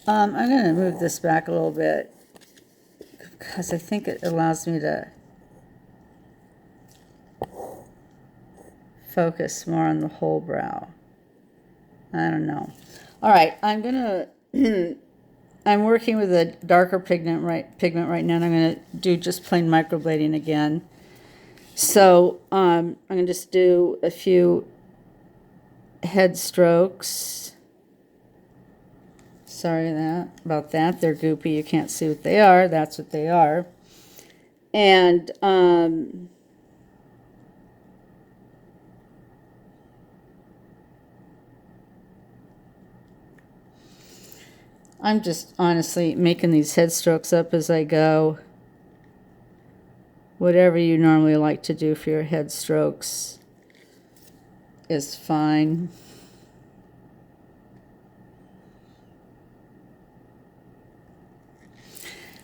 I'm going to move this back a little bit because I think it allows me to focus more on the whole brow. I don't know. All right, I'm going to, I'm working with a darker pigment right now, and I'm going to do just plain microblading again. So I'm going to just do a few head strokes. Sorry about that. They're goopy. You can't see what they are. That's what they are. And I'm just honestly making these head strokes up as I go. Whatever you normally like to do for your head strokes is fine.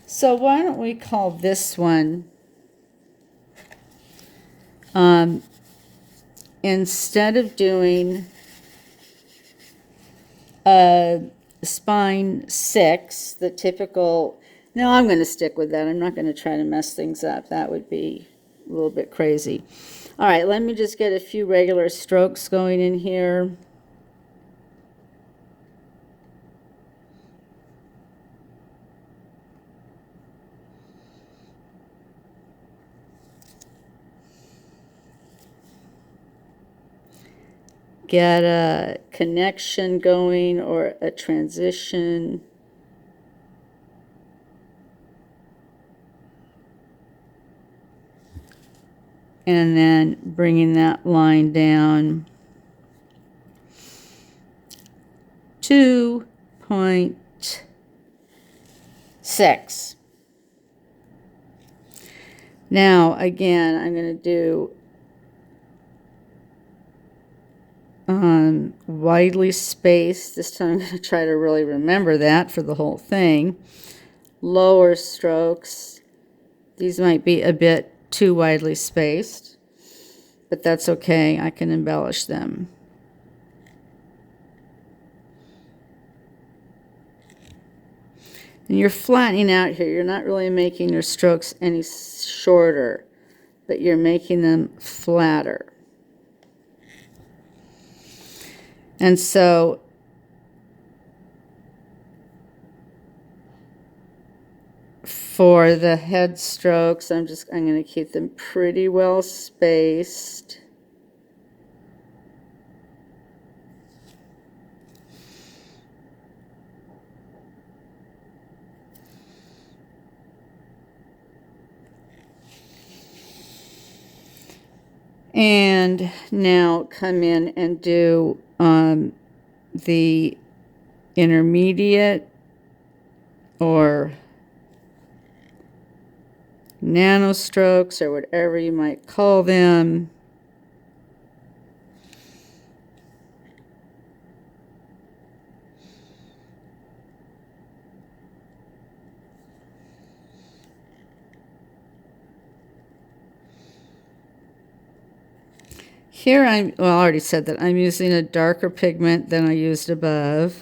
So why don't we call this one, instead of doing spine 6, the typical, no, I'm going to stick with that. I'm not going to try to mess things up. That would be a little bit crazy. All right, let me just get a few regular strokes going in here. Get a connection going or a transition. And then bringing that line down 2.6. Now, again, I'm going to do widely spaced. This time I'm going to try to really remember that for the whole thing. Lower strokes. These might be a bit too widely spaced, but that's okay. I can embellish them. And you're flattening out here. You're not really making your strokes any shorter, but you're making them flatter. And so for the head strokes, I'm going to keep them pretty well spaced. And now come in and do the intermediate or nano strokes or whatever you might call them. Here I already said that I'm using a darker pigment than I used above.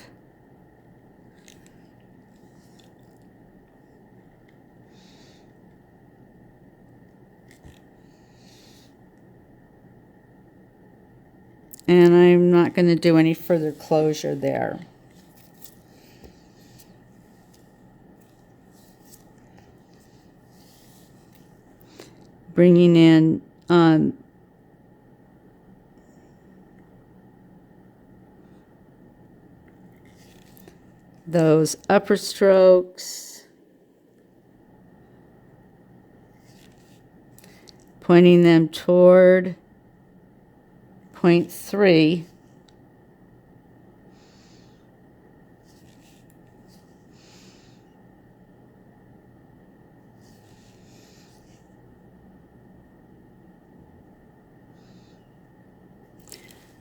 And I'm not going to do any further closure there. Bringing in those upper strokes, pointing them toward point 3.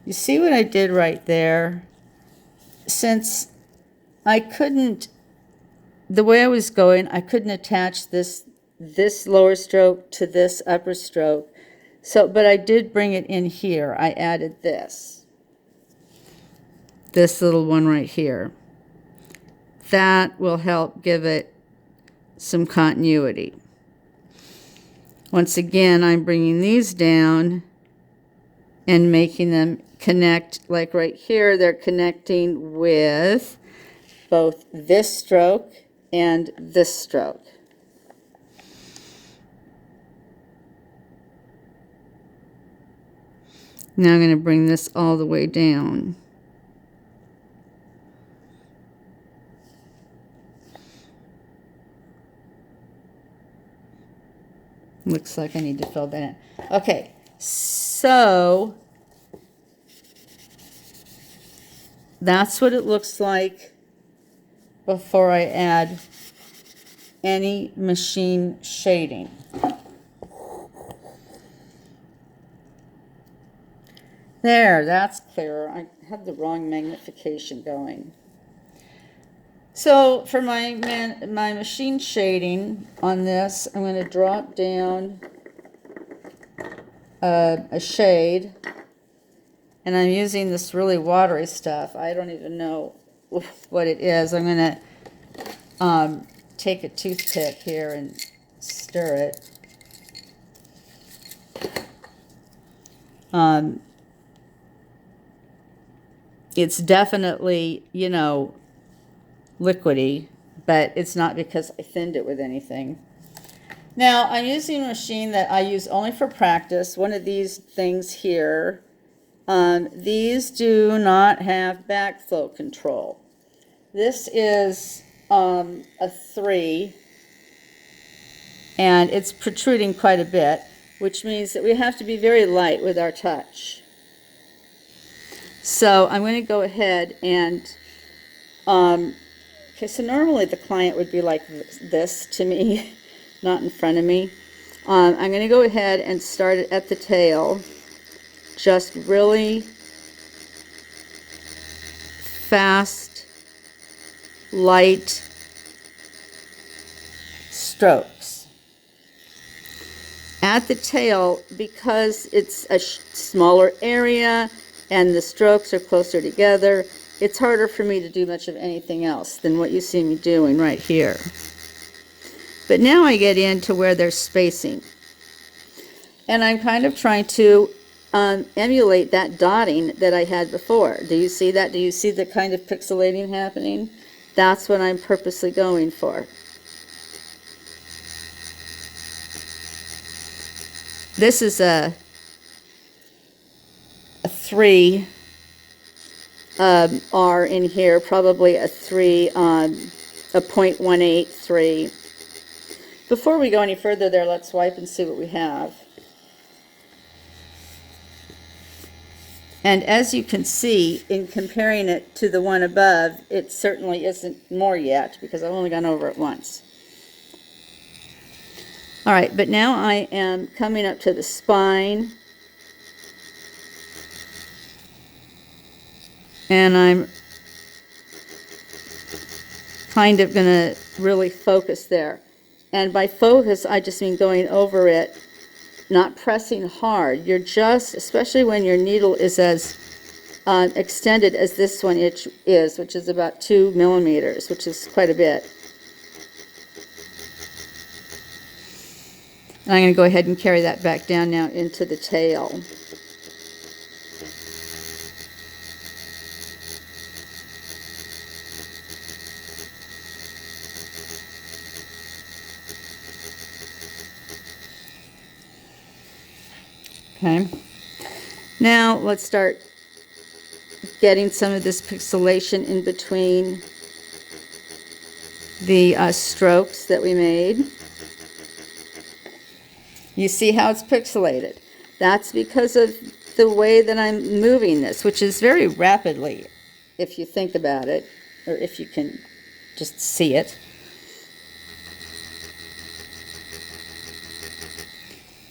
You see what I did right there? Since I couldn't, the way I was going, I couldn't attach this lower stroke to this upper stroke. So, but I did bring it in here. I added this little one right here. that will help give it some continuity. Once again, I'm bringing these down and making them connect, like right here, they're connecting with both this stroke and this stroke. Now I'm going to bring this all the way down. Looks like I need to fill that in. Okay, so that's what it looks like before I add any machine shading. There, that's clearer. I had the wrong magnification going. So for my machine shading on this, I'm going to drop down a shade, and I'm using this really watery stuff. I don't even know what it is. I'm going to take a toothpick here and stir it. It's definitely, you know, liquidy, but it's not because I thinned it with anything. Now, I'm using a machine that I use only for practice, one of these things here. These do not have backflow control. This is a 3, and it's protruding quite a bit, which means that we have to be very light with our touch. So I'm going to go ahead and okay, so normally the client would be like this to me, not in front of me. I'm going to go ahead and start it at the tail, just really fast, light strokes. At the tail, because it's a smaller area and the strokes are closer together, it's harder for me to do much of anything else than what you see me doing right here. But now I get into where there's spacing. And I'm kind of trying to emulate that dotting that I had before. Do you see that? Do you see the kind of pixelating happening? That's what I'm purposely going for. This is a 3 R in here, probably a 3, a 0.183. Before we go any further there, let's wipe and see what we have. And as you can see, in comparing it to the one above, it certainly isn't more yet, because I've only gone over it once. All right, but now I am coming up to the spine. And I'm kind of going to really focus there. And by focus, I just mean going over it, not pressing hard. You're just, especially when your needle is as extended as this one is, which is about 2 millimeters, which is quite a bit. And I'm going to go ahead and carry that back down now into the tail. Okay, now let's start getting some of this pixelation in between the strokes that we made. You see how it's pixelated? That's because of the way that I'm moving this, which is very rapidly, if you think about it, or if you can just see it.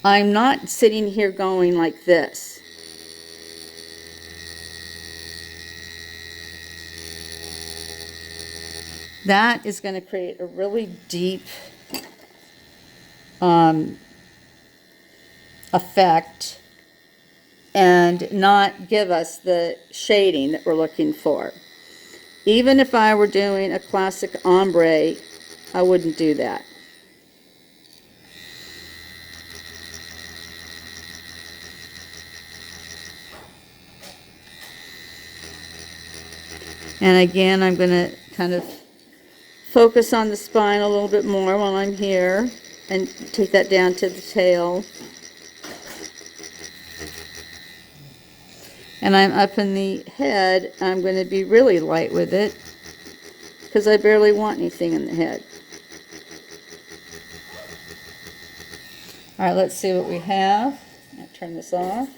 I'm not sitting here going like this. That is going to create a really deep effect and not give us the shading that we're looking for. Even if I were doing a classic ombre, I wouldn't do that. And again, I'm going to kind of focus on the spine a little bit more while I'm here and take that down to the tail. And I'm up in the head. I'm going to be really light with it because I barely want anything in the head. All right, let's see what we have. I'll turn this off.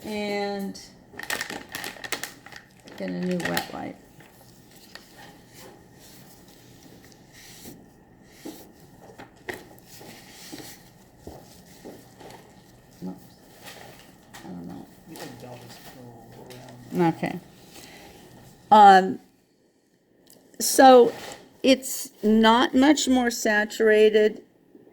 And get a new wet light. Okay. So it's not much more saturated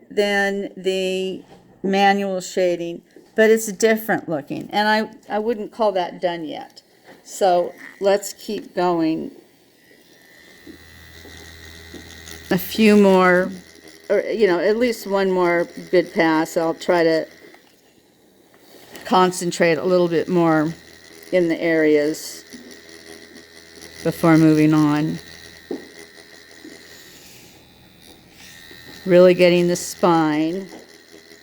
than the manual shading, but it's different looking. And I wouldn't call that done yet. So let's keep going. A few more, or at least one more good pass. I'll try to concentrate a little bit more in the areas before moving on. Really getting the spine.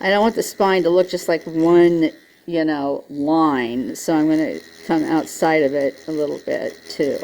I don't want the spine to look just like one, line, so I'm going to come outside of it a little bit too.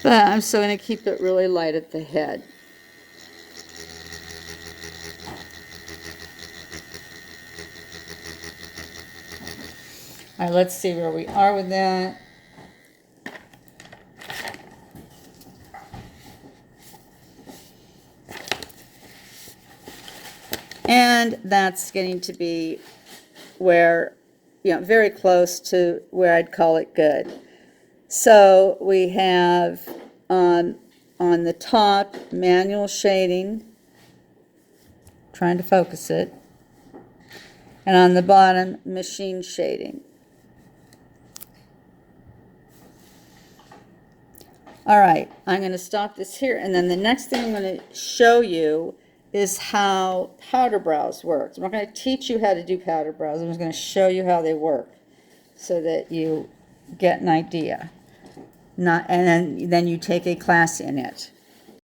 But I'm still going to keep it really light at the head. All right, let's see where we are with that. And that's getting to be where, very close to where I'd call it good. So we have on the top, manual shading, trying to focus it, and on the bottom, machine shading. All right, I'm going to stop this here, and then the next thing I'm going to show you is how powder brows work. I'm not going to teach you how to do powder brows. I'm just going to show you how they work so that you get an idea. And then you take a class in it.